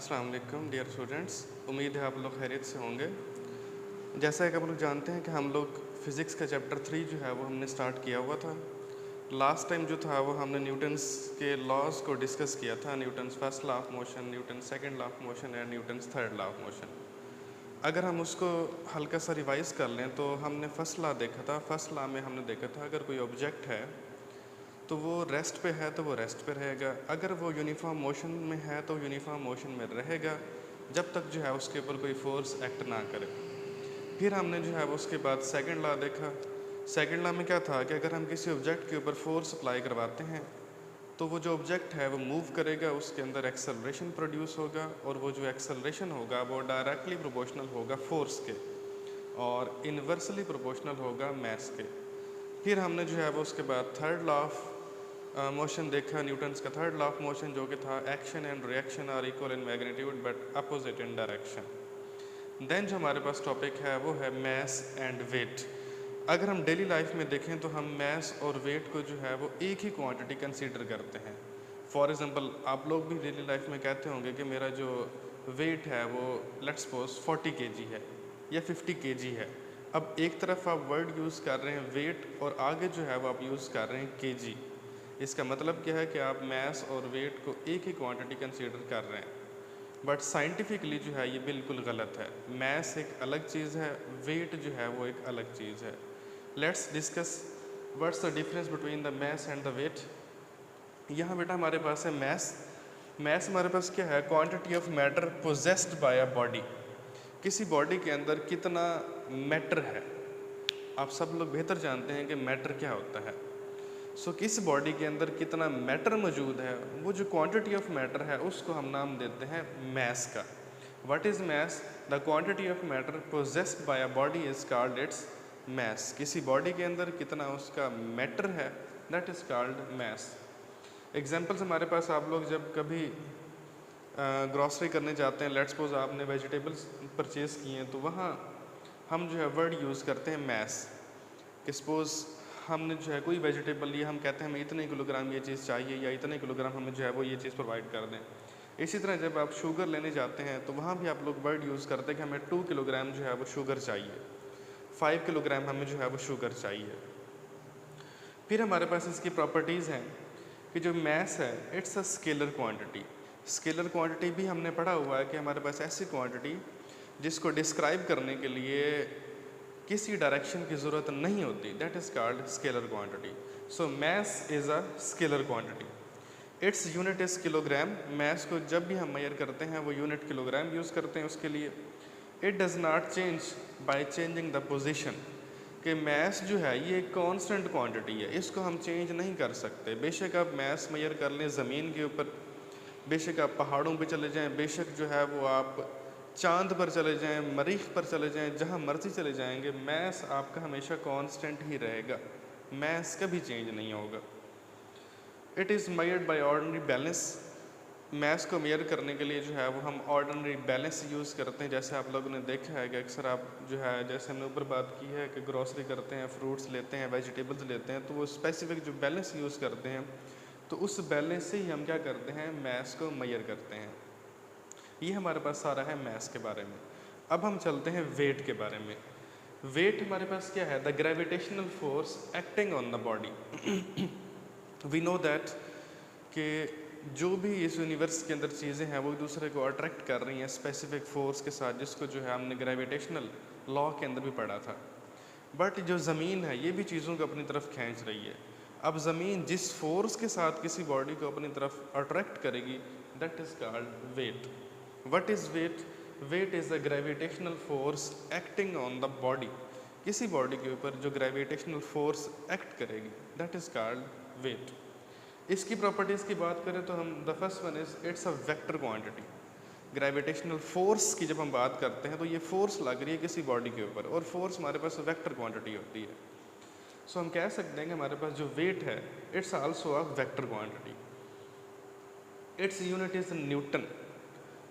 अस्सलाम वालेकुम dear students. उम्मीद है आप लोग खैरियत से होंगे। जैसा कि आप लोग जानते हैं कि हम लोग फ़िज़िक्स का चैप्टर 3 जो है वो हमने स्टार्ट किया हुआ था। लास्ट टाइम जो था वो हमने न्यूटन्स के लॉज को डिस्कस किया था, Newton's first law of motion, Newton's second law of motion and Newton's third law of motion. अगर हम उसको हल्का सा रिवाइज़ कर लें तो हमने फर्स्ट लॉ देखा था। फर्स्ट लॉ में हमने देखा था अगर कोई ऑब्जेक्ट है तो वो रेस्ट पे है तो वो रेस्ट पे रहेगा, अगर वो यूनिफॉर्म मोशन में है तो यूनिफॉर्म मोशन में रहेगा जब तक जो है उसके ऊपर कोई फोर्स एक्ट ना करे। फिर हमने जो है वो उसके बाद सेकंड लॉ देखा। सेकंड लॉ में क्या था कि अगर हम किसी ऑब्जेक्ट के ऊपर फोर्स अप्लाई करवाते हैं तो वो जो ऑब्जेक्ट है वो मूव करेगा, उसके अंदर एक्सेलरेशन प्रोड्यूस होगा और वो जो एक्सेलरेशन होगा वो डायरेक्टली प्रोपोर्शनल होगा फोर्स के और इन्वर्सली प्रोपोर्शनल होगा मास के। फिर हमने जो है वो उसके बाद थर्ड लॉ ऑफ मोशन देखा, न्यूटन्स का थर्ड लॉ ऑफ मोशन, जो कि था action and reaction are equal in magnitude but opposite in direction. Then जो हमारे पास टॉपिक है वो है मास एंड वेट। अगर हम डेली लाइफ में देखें तो हम मास और वेट को जो है वो एक ही क्वांटिटी कंसीडर करते हैं। फॉर एग्जांपल आप लोग भी डेली लाइफ में कहते होंगे कि मेरा जो वेट है वो लेट्स सपोज 40 kg है या 50 kg है। अब एक तरफ आप वर्ड यूज़ कर रहे हैं वेट और आगे जो है वो आप यूज़ कर रहे हैं kg। इसका मतलब क्या है कि आप मास और वेट को एक ही क्वांटिटी कंसीडर कर रहे हैं, बट साइंटिफिकली जो है ये बिल्कुल गलत है। मास एक अलग चीज़ है, वेट जो है वो एक अलग चीज़ है। Let's discuss what's the difference between the mass and the weight. यहाँ बेटा हमारे पास है मास। मास हमारे पास क्या है? Quantity of matter possessed by a body. किसी बॉडी के अंदर कितना मैटर है। आप सब लोग बेहतर जानते हैं कि मैटर क्या होता है। सो किस बॉडी के अंदर कितना मैटर मौजूद है, वो जो क्वांटिटी ऑफ मैटर है उसको हम नाम देते हैं मास का। What is mass? The quantity of matter possessed by a body is called its mass. किसी बॉडी के अंदर कितना उसका मैटर है, that is called mass. Examples हमारे पास, आप लोग जब कभी ग्रॉसरी करने जाते हैं, लेट्स सपोज आपने वेजिटेबल्स परचेज़ किए हैं तो वहाँ हम जो है वर्ड यूज़ करते हैं मास। कि सपोज़ हमने जो है कोई वेजिटेबल लिया, हम कहते हैं हमें इतने किलोग्राम ये चीज़ चाहिए या इतने किलोग्राम हमें जो है वो ये चीज़ प्रोवाइड कर दें। इसी तरह जब आप शुगर लेने जाते हैं तो वहाँ भी आप लोग वर्ड यूज़ करते हैं कि हमें 2 किलोग्राम जो है वो शुगर चाहिए, 5 किलोग्राम हमें जो है वो शुगर चाहिए। फिर हमारे पास इसकी प्रॉपर्टीज़ हैं कि जो मास है it's a scalar quantity. Scalar quantity भी हमने पढ़ा हुआ है कि हमारे पास ऐसी क्वांटिटी जिसको डिस्क्राइब करने के लिए किसी डायरेक्शन की ज़रूरत नहीं होती, that is called scalar quantity. So mass is a scalar quantity. It's unit is kilogram. Mass को जब भी हम मेजर करते हैं वो यूनिट किलोग्राम यूज़ करते हैं उसके लिए। It does not change by changing the position. कि मास जो है ये एक कांस्टेंट क्वांटिटी है, इसको हम चेंज नहीं कर सकते। बेशक आप मास मेजर कर लें ज़मीन के ऊपर, बेशक आप पहाड़ों पे चले जाएं, बेशक जो है वो आप चांद पर चले जाएं, मरीख पर चले जाएं, जहां मर्जी चले जाएंगे, मास आपका हमेशा कांस्टेंट ही रहेगा, मास कभी चेंज नहीं होगा। It is measured by ordinary balance. Mass को मेजर करने के लिए जो है वो हम ऑर्डिनरी बैलेंस यूज़ करते हैं। जैसे आप लोगों ने देखा है कि अक्सर आप जो है, जैसे हमने ऊपर बात की है कि ग्रॉसरी करते हैं, फ्रूट्स लेते हैं, वेजिटेबल्स लेते हैं, तो वो स्पेसिफिक जो बैलेंस यूज़ करते हैं तो उस बैलेंस से ही हम क्या करते हैं, मास को मेजर करते हैं। ये हमारे पास सारा है मास के बारे में। अब हम चलते हैं वेट के बारे में। वेट हमारे पास क्या है? The gravitational force acting on the body. We know that कि जो भी इस यूनिवर्स के अंदर चीज़ें हैं वो एक दूसरे को अट्रैक्ट कर रही हैं स्पेसिफिक फोर्स के साथ, जिसको जो है हमने ग्रेविटेशनल लॉ के अंदर भी पढ़ा था। बट जो ज़मीन है ये भी चीज़ों को अपनी तरफ खींच रही है। अब ज़मीन जिस फोर्स के साथ किसी बॉडी को अपनी तरफ अट्रैक्ट करेगी, that is called weight. What is weight? Weight is a gravitational force acting on the body. किसी बॉडी के ऊपर जो ग्रेविटेशनल फोर्स एक्ट करेगी, दैट इज़ कॉल्ड वेट। इसकी प्रॉपर्टीज़ की बात करें तो हम, the first one is it's a vector quantity. Gravitational force की जब हम बात करते हैं तो ये फोर्स लग रही है किसी बॉडी के ऊपर, और फोर्स हमारे पास वेक्टर क्वांटिटी होती है। सो हम कह सकते हैं कि हमारे पास जो वेट है it's also a vector quantity. It's unit is newton.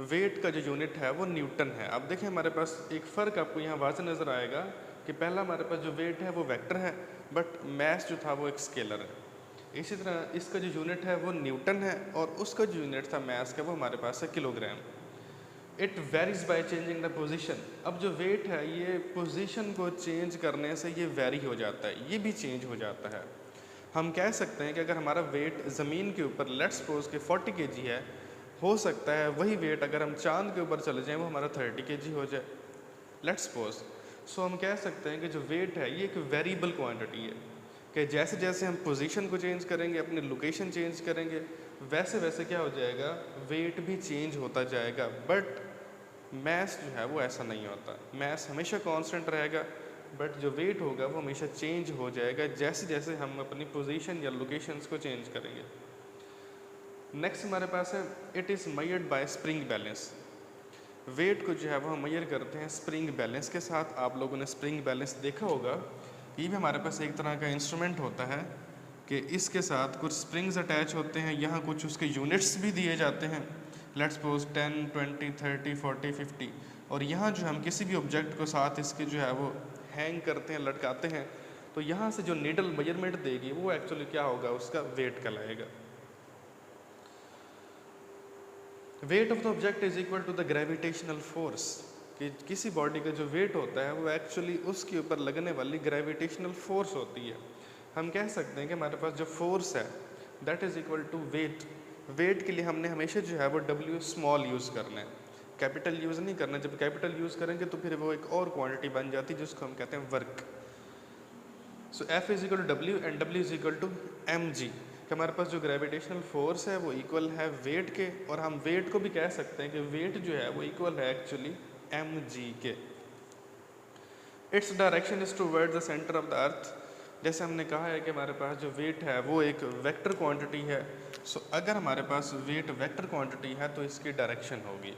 Weight का जो यूनिट है वो न्यूटन है। अब देखें हमारे पास एक फ़र्क आपको यहाँ वाज़ह नज़र आएगा कि पहला हमारे पास जो वेट है वो वेक्टर है, बट मास जो था वो एक स्केलर है। इसी तरह इसका जो यूनिट है वो न्यूटन है और उसका जो यूनिट था मास का वो हमारे पास है kilogram. It varies by changing the position. अब जो वेट है ये पोजीशन को चेंज करने से ये वेरी हो जाता है, ये भी चेंज हो जाता है। हम कह सकते हैं कि अगर हमारा वेट ज़मीन के ऊपर लेट्स सपोज के 40 केजी है, हो सकता है वही वेट अगर हम चांद के ऊपर चले जाएं वो हमारा 30 केजी हो जाए, लेट्स सपोज। सो हम कह सकते हैं कि जो वेट है ये एक वेरिएबल क्वांटिटी है, कि जैसे जैसे हम पोजीशन को चेंज करेंगे, अपनी लोकेशन चेंज करेंगे, वैसे वैसे क्या हो जाएगा, वेट भी चेंज होता जाएगा। बट मैस जो है वो ऐसा नहीं होता, मैस हमेशा कांस्टेंट रहेगा, बट जो वेट होगा वो हमेशा चेंज हो जाएगा जैसे जैसे हम अपनी पोजीशन या लोकेशंस को चेंज करेंगे। नेक्स्ट हमारे पास है it is measured by spring balance. Weight को जो है वो हम मेजर करते हैं स्प्रिंग बैलेंस के साथ। आप लोगों ने स्प्रिंग बैलेंस देखा होगा, ये भी हमारे पास एक तरह का इंस्ट्रूमेंट होता है कि इसके साथ कुछ स्प्रिंग्स अटैच होते हैं, यहाँ कुछ उसके यूनिट्स भी दिए जाते हैं, लेट्स सपोज 10, 20, 30, 40, 50। और यहाँ जो हम किसी भी ऑब्जेक्ट को साथ इसके जो है वो हैंग करते हैं, लटकाते हैं, तो यहाँ से जो नीडल मेजरमेंट देगी वो एक्चुअली क्या होगा, उसका वेट कहलाएगा। Weight of the object is equal to the gravitational force, कि किसी बॉडी का जो वेट होता है वो एक्चुअली उसके ऊपर लगने वाली ग्रेविटेशनल फोर्स होती है। हम कह सकते हैं कि हमारे पास जो फोर्स है that is equal to weight. Weight के लिए हमने हमेशा जो है वो W स्मॉल यूज़ करना है, कैपिटल यूज़ नहीं करना। जब कैपिटल यूज़ करेंगे तो फिर वो एक और क्वांटिटी बन जाती है जिसको हम कहते हैं work. So F is equal to W and W is equal to mg, कि हमारे पास जो ग्रेविटेशनल फोर्स है वो इक्वल है वेट के, और हम वेट को भी कह सकते हैं कि वेट जो है वो इक्वल है एक्चुअली mg के। Its direction is toward the centre of the earth. जैसे हमने कहा है कि हमारे पास जो वेट है वो एक वेक्टर क्वांटिटी है। सो अगर हमारे पास वेट वेक्टर क्वांटिटी है तो इसकी डायरेक्शन होगी।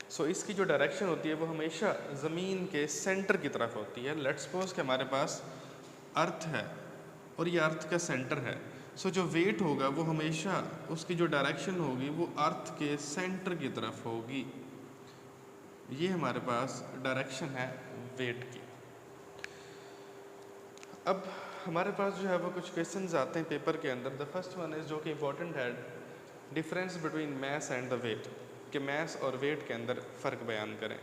सो इसकी जो डायरेक्शन होती है वो हमेशा ज़मीन के सेंटर की तरफ होती है। लेट्स सपोज कि हमारे पास अर्थ है और ये अर्थ का सेंटर है। सो जो वेट होगा वो हमेशा उसकी जो डायरेक्शन होगी वो अर्थ के सेंटर की तरफ होगी। ये हमारे पास डायरेक्शन है वेट की। अब हमारे पास जो है वो कुछ क्वेश्चंस आते हैं पेपर के अंदर। द फर्स्ट वन इज़, जो कि इम्पोर्टेंट है, difference between mass and the weight, कि मैस और वेट के अंदर फ़र्क बयान करें।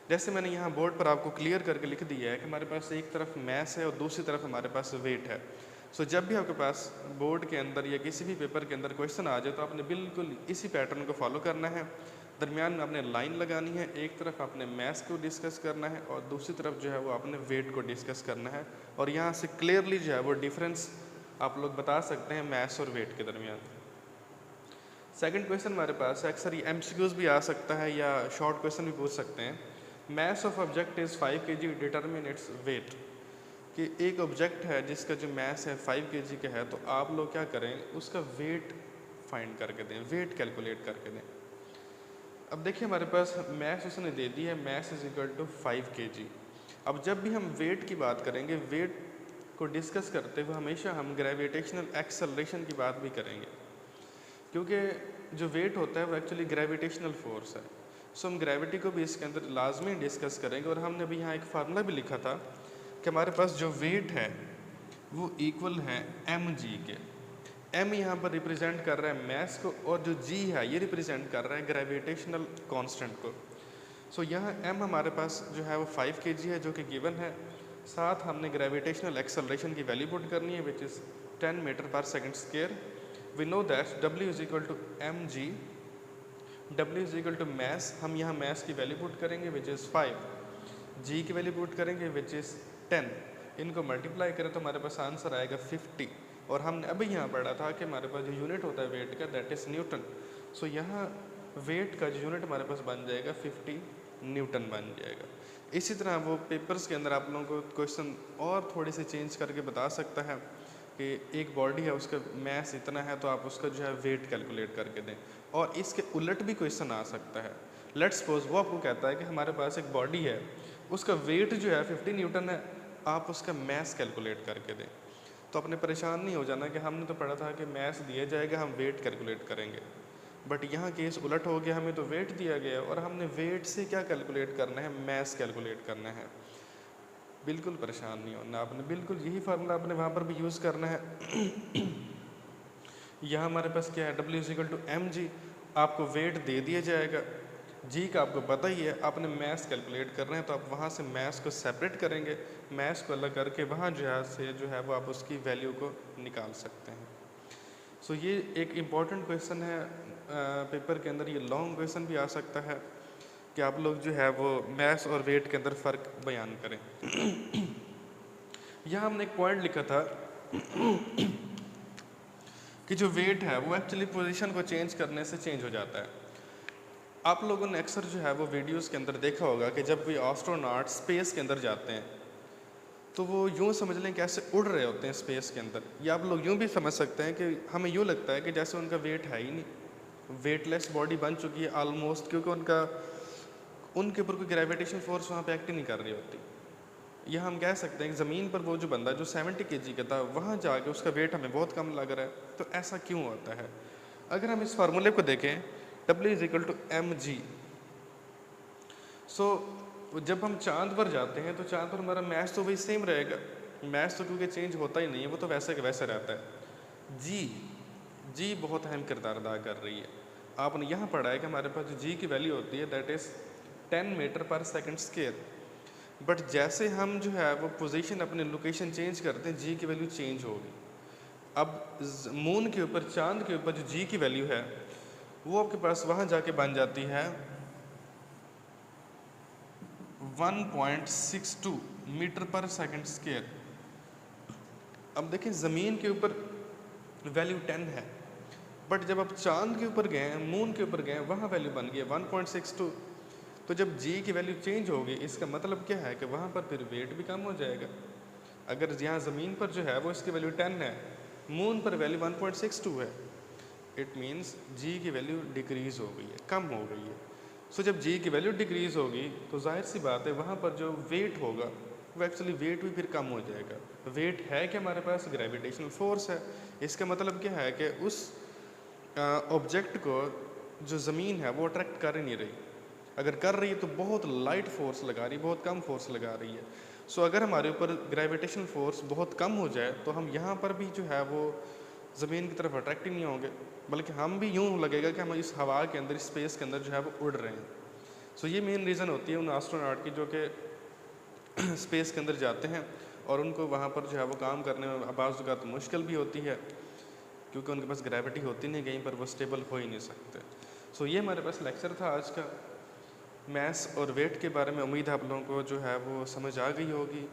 जैसे मैंने यहाँ बोर्ड पर आपको क्लियर करके लिख दिया है कि हमारे पास एक तरफ मैस है और दूसरी तरफ हमारे पास वेट है। सो जब भी आपके पास बोर्ड के अंदर या किसी भी पेपर के अंदर क्वेश्चन आ जाए तो आपने बिल्कुल इसी पैटर्न को फॉलो करना है। दरमियान में आपने लाइन लगानी है, एक तरफ आपने मैस को डिस्कस करना है और दूसरी तरफ जो है वो आपने वेट को डिस्कस करना है। और यहाँ से क्लियरली जो है वो डिफरेंस आप लोग बता सकते हैं मैस और वेट के दरमियान। सेकंड क्वेश्चन हमारे पास अक्सर ये MCQs भी आ सकता है या शॉर्ट क्वेश्चन भी पूछ सकते हैं। Mass of object is 5 kg, determine its weight. कि एक ऑब्जेक्ट है जिसका जो मैस है 5 kg का है, तो आप लोग क्या करें, उसका वेट फाइंड करके दें, वेट कैलकुलेट करके दें। अब देखिए हमारे पास मैस उसने दे दी है, mass is equal to 5 kg। अब जब भी हम वेट की बात करेंगे, वेट को डिस्कस करते हुए हमेशा हम ग्रेविटेशनल एक्सेलरेशन की बात भी करेंगे, क्योंकि जो वेट होता है वो एक्चुअली ग्रेविटेशनल फोर्स है। सो हम ग्रेविटी को भी इसके अंदर लाजमी डिस्कस करेंगे। और हमने अभी यहाँ एक फार्मूला भी लिखा था कि हमारे पास जो वेट है वो इक्वल है mg के। m यहाँ पर रिप्रेजेंट कर रहा है मैस को और जो g है ये रिप्रेजेंट कर रहा है ग्रेविटेशनल कांस्टेंट को। सो यहाँ m हमारे पास जो है वो 5 kg है जो कि गिवन है। साथ हमने ग्रेविटेशनल एक्सेलरेशन की वैल्यू पुट करनी है which is 10 metre per second square. We know that w is equal to mg, w is equal to mass. हम यहाँ मैस की वैल्यू पुट करेंगे विच इज़ 5, g की वैल्यू पुट करेंगे which is 10। इनको multiply करें तो हमारे पास आंसर आएगा 50। और हमने अभी यहाँ पढ़ा था कि हमारे पास जो यूनिट होता है वेट का दैट इज़ न्यूटन। सो यहाँ वेट का जो यूनिट हमारे पास बन जाएगा 50 न्यूटन बन जाएगा। इसी तरह वो पेपर्स के अंदर आप लोगों को क्वेश्चन और थोड़ी सी चेंज करके बता सकता है कि एक बॉडी है उसका मैस इतना है तो आप उसका जो है वेट कैलकुलेट करके दें। और इसके उलट भी क्वेश्चन आ सकता है। लेट्स सपोज वो आपको कहता है कि हमारे पास एक बॉडी है, उसका वेट जो है 50 न्यूटन है, आप उसका मैस कैलकुलेट करके दें। तो अपने परेशान नहीं हो जाना कि हमने तो पढ़ा था कि मैस दिया जाएगा हम वेट कैलकुलेट करेंगे, बट यहाँ केस उलट हो गया, हमें तो वेट दिया गया और हमने वेट से क्या कैलकुलेट करना है, मैस कैलकुलेट करना है। बिल्कुल परेशान नहीं होना आपने, बिल्कुल यही फार्मूला आपने वहाँ पर भी यूज़ करना है। यहाँ हमारे पास क्या है, W is equal to mg। आपको वेट दे दिया जाएगा, जी का आपको पता ही है, आपने मैथ्स कैलकुलेट कर रहे हैं तो आप वहाँ से मैथ्स को सेपरेट करेंगे, मैथ्स को अलग करके वहाँ जो है वो आप उसकी वैल्यू को निकाल सकते हैं। सो ये एक इम्पॉर्टेंट क्वेश्चन है पेपर के अंदर, ये लॉन्ग क्वेश्चन भी आ सकता है कि आप लोग जो है वो मैथ्स और वेट के अंदर फ़र्क बयान करें। यहाँ हमने एक पॉइंट लिखा था कि जो वेट है वो एक्चुअली पोजीशन को चेंज करने से चेंज हो जाता है। आप लोगों ने अक्सर जो है वो वीडियोस के अंदर देखा होगा कि जब कोई एस्ट्रोनॉट स्पेस के अंदर जाते हैं तो वो यूँ समझ लें कैसे उड़ रहे होते हैं स्पेस के अंदर, या आप लोग यूँ भी समझ सकते हैं कि हमें यूँ लगता है कि जैसे उनका वेट है ही नहीं, वेटलेस बॉडी बन चुकी है ऑलमोस्ट, क्योंकि उनके ऊपर कोई ग्रेविटेशन फोर्स वहाँ पे एक्ट नहीं कर रही होती। या हम कह सकते हैं कि ज़मीन पर वो जो बंदा जो 70 kg का था वहाँ जाके उसका वेट हमें बहुत कम लग रहा है, तो ऐसा क्यों होता है? अगर हम इस फार्मूले को देखें W=mg, सो जब हम चांद पर जाते हैं तो चांद पर हमारा मैथ तो वही सेम रहेगा, मैथ तो क्योंकि चेंज होता ही नहीं है, वो तो वैसे के वैसे रहता है। जी बहुत अहम किरदार अदा कर रही है। आपने यहाँ पढ़ा है कि हमारे पास जो जी की वैल्यू होती है दैट इज़ 10 मीटर पर सेकंड स्क्वायर, बट जैसे हम जो है वो पोजीशन अपनी लोकेशन चेंज करते हैं जी की वैल्यू चेंज होगी। अब मून के ऊपर, चांद के ऊपर जो जी की वैल्यू है वो आपके पास वहाँ जाके बन जाती है 1.62 मीटर पर सेकंड स्क्वायर। अब देखिए ज़मीन के ऊपर वैल्यू 10 है, बट जब आप चांद के ऊपर गए, मून के ऊपर गए, वहाँ वैल्यू बन गई है 1.62। तो जब जी की वैल्यू चेंज होगी इसका मतलब क्या है कि वहाँ पर फिर वेट भी कम हो जाएगा। अगर यहाँ ज़मीन पर जो है वो इसकी वैल्यू 10 है, मून पर वैल्यू 1.62 है, इट मीन्स जी की वैल्यू डिक्रीज़ हो गई है, कम हो गई है। सो जब जी की वैल्यू डिक्रीज़ होगी तो जाहिर सी बात है वहाँ पर जो वेट होगा वो एक्चुअली वेट भी फिर कम हो जाएगा। वेट है कि हमारे पास ग्रेविटेशनल फोर्स है, इसका मतलब क्या है कि उस ऑब्जेक्ट को जो ज़मीन है वो अट्रैक्ट कर ही नहीं रही, अगर कर रही है तो बहुत लाइट फोर्स लगा रही है, बहुत कम फोर्स लगा रही है। सो अगर हमारे ऊपर ग्रेविटेशनल फोर्स बहुत कम हो जाए तो हम यहाँ पर भी जो है वो ज़मीन की तरफ अट्रैक्ट ही नहीं होंगे, बल्कि हम भी यूँ लगेगा कि हम इस हवा के अंदर, इस स्पेस के अंदर जो है वो उड़ रहे हैं। सो ये मेन रीज़न होती है उन एस्ट्रोनॉट की जो कि स्पेस के अंदर जाते हैं और उनको वहाँ पर जो है वो काम करने में बाज़ औक़ात मुश्किल भी होती है, क्योंकि उनके पास ग्रेविटी होती नहीं, कहीं पर वो स्टेबल हो ही नहीं सकते। सो ये हमारे पास लेक्चर था आज का मैथ्स और वेट के बारे में। उम्मीद है आप लोगों को जो है वो समझ आ गई होगी।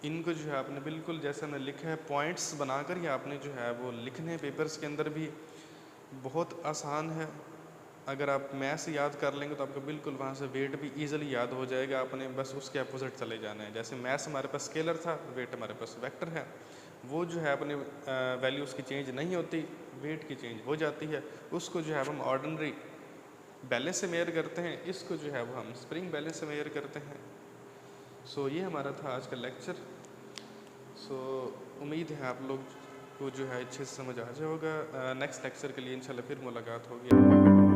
इनको जो है आपने बिल्कुल जैसे हमने लिखा है पॉइंट्स बनाकर ही आपने जो है वो लिखने, पेपर्स के अंदर भी बहुत आसान है। अगर आप मैथ्स याद कर लेंगे तो आपको बिल्कुल वहाँ से वेट भी ईजिली याद हो जाएगा, आपने बस उसके अपोजिट चले जाना है। जैसे मैथ्स हमारे पास स्केलर था, वेट हमारे पास वेक्टर है, वो जो है अपने वैल्यूज़ की चेंज नहीं होती, वेट की चेंज हो जाती है। उसको जो है हम ऑर्डिनरी बैलेंस से मेयर करते हैं, इसको जो है वो हम स्प्रिंग बैलेंस से मेयर करते हैं। सो ये हमारा था आज का लेक्चर। सो उम्मीद है आप लोग को जो है अच्छे से समझ आ जाएगा। नेक्स्ट लेक्चर के लिए इंशाल्लाह फिर मुलाकात होगी।